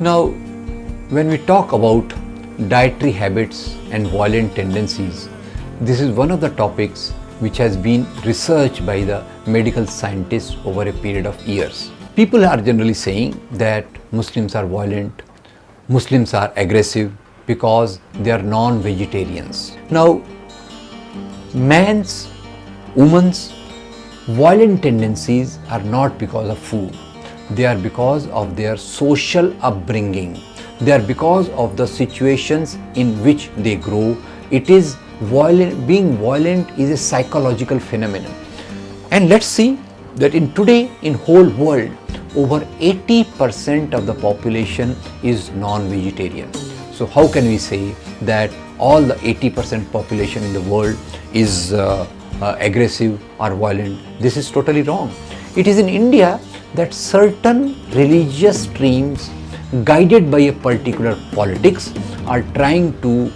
Now, when we talk about dietary habits and violent tendencies, this is one of the topics which has been researched by the medical scientists over a period of years. People are generally saying that Muslims are violent, Muslims are aggressive because they are non-vegetarians. Now, man's, woman's violent tendencies are not because of food. They are because of their social upbringing. They are because of the situations in which they grow. It is violent. Being violent is a psychological phenomenon. And let's see that today in whole world, over 80% of the population is non-vegetarian. So how can we say that all the 80% population in the world is aggressive or violent? This is totally wrong. It is in India that certain religious streams guided by a particular politics are trying to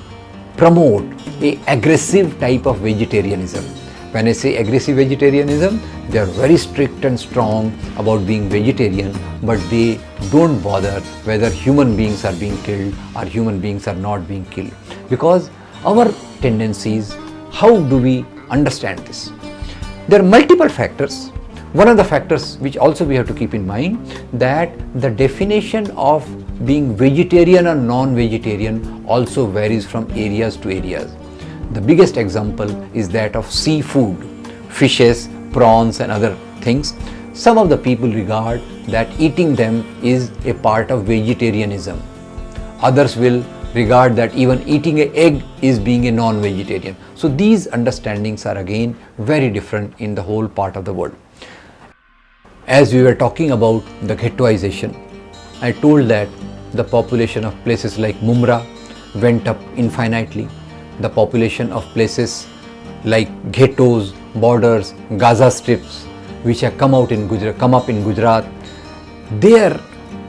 promote a aggressive type of vegetarianism. When I say aggressive vegetarianism, they are very strict and strong about being vegetarian, but they don't bother whether human beings are being killed or human beings are not being killed. Because our tendencies, how do we understand this? There are multiple factors. One of the factors which also we have to keep in mind, that the definition of being vegetarian or non-vegetarian also varies from areas to areas. The biggest example is that of seafood, fishes, prawns and other things. Some of the people regard that eating them is a part of vegetarianism. Others will regard that even eating an egg is being a non-vegetarian. So these understandings are again very different in the whole part of the world. As we were talking about the ghettoization, I told that the population of places like Mumra went up infinitely. The population of places like ghettos, borders, Gaza strips, which have come up in Gujarat, there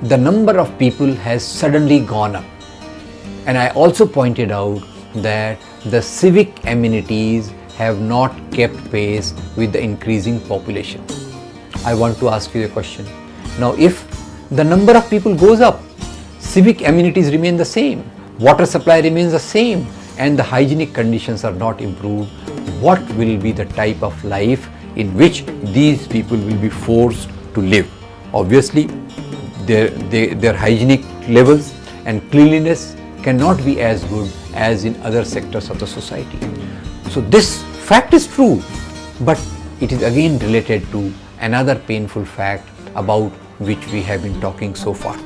the number of people has suddenly gone up. And I also pointed out that the civic amenities have not kept pace with the increasing population. I want to ask you a question. Now, if the number of people goes up, civic amenities remain the same, water supply remains the same, and the hygienic conditions are not improved, what will be the type of life in which these people will be forced to live? Obviously, their hygienic levels and cleanliness cannot be as good as in other sectors of the society. So this fact is true, but it is again related to another painful fact about which we have been talking so far.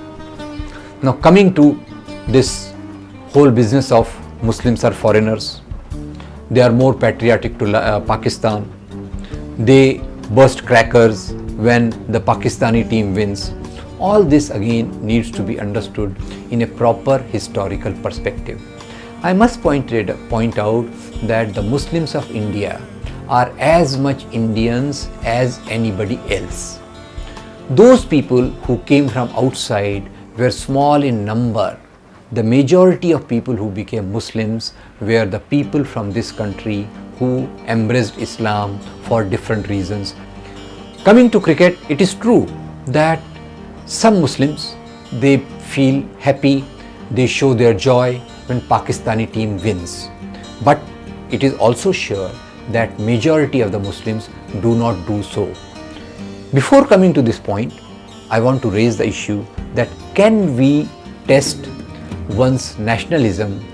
Now, coming to this whole business of Muslims are foreigners, they are more patriotic to Pakistan, they burst crackers when the Pakistani team wins. All this again needs to be understood in a proper historical perspective. I must point out that the Muslims of India are as much Indians as anybody else. Those people who came from outside were small in number. The majority of people who became Muslims were the people from this country who embraced Islam for different reasons. Coming to cricket, it is true that some Muslims, they feel happy, they show their joy when Pakistani team wins. But it is also sure that majority of the Muslims do not do so. Before coming to this point, I want to raise the issue that can we test one's nationalism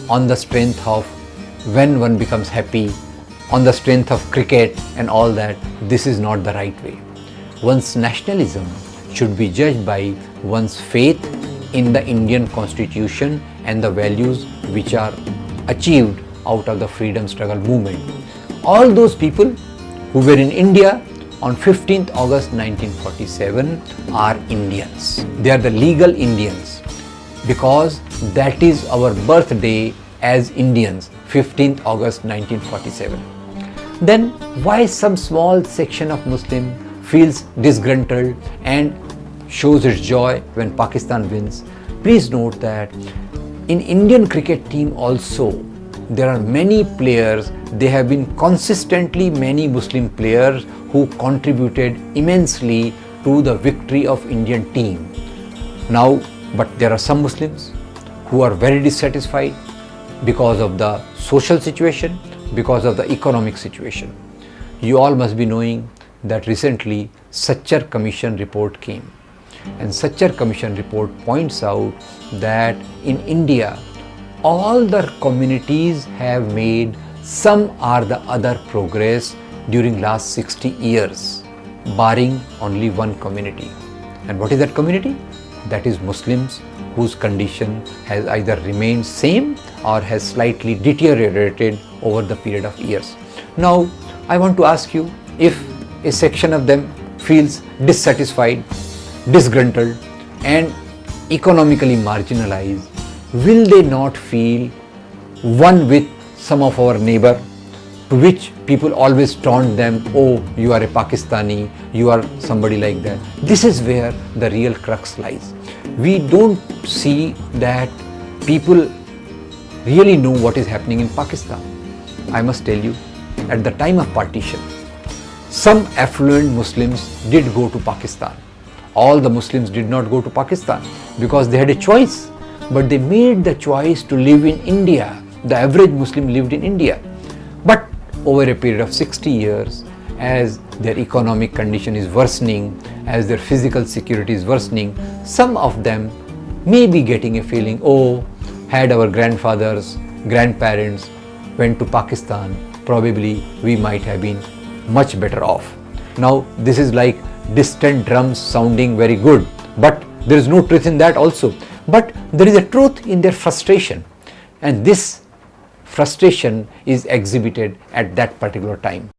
on the strength of when one becomes happy, on the strength of cricket and all that? This is not the right way. One's nationalism should be judged by one's faith in the Indian Constitution and the values which are achieved out of the freedom struggle movement. All those people who were in India on 15th August 1947 are Indians. They are the legal Indians because that is our birthday as Indians, 15th August 1947. Then why some small section of Muslim feels disgruntled and shows its joy when Pakistan wins? Please note that in Indian cricket team also there are many players, there have been consistently many Muslim players who contributed immensely to the victory of Indian team. Now But there are some Muslims who are very dissatisfied because of the social situation, because of the economic situation. You all must be knowing that recently Sachar Commission report came, and Sachar Commission report points out that in India all the communities have made some or the other progress during last 60 years, barring only one community. And what is that community? That is Muslims, whose condition has either remained same or has slightly deteriorated over the period of years. Now, I want to ask you, if a section of them feels dissatisfied, disgruntled and economically marginalized, will they not feel one with some of our neighbor, to which people always taunt them, oh, you are a Pakistani, you are somebody like that. This is where the real crux lies. We don't see that people really know what is happening in Pakistan. I must tell you, at the time of partition, some affluent Muslims did go to Pakistan. All the Muslims did not go to Pakistan because they had a choice, but they made the choice to live in India. The average Muslim lived in India. But over a period of 60 years, as their economic condition is worsening, as their physical security is worsening, some of them may be getting a feeling, oh, had our grandfathers, grandparents went to Pakistan, probably we might have been much better off. Now, this is like distant drums sounding very good, but there is no truth in that also. But there is a truth in their frustration, and this frustration is exhibited at that particular time.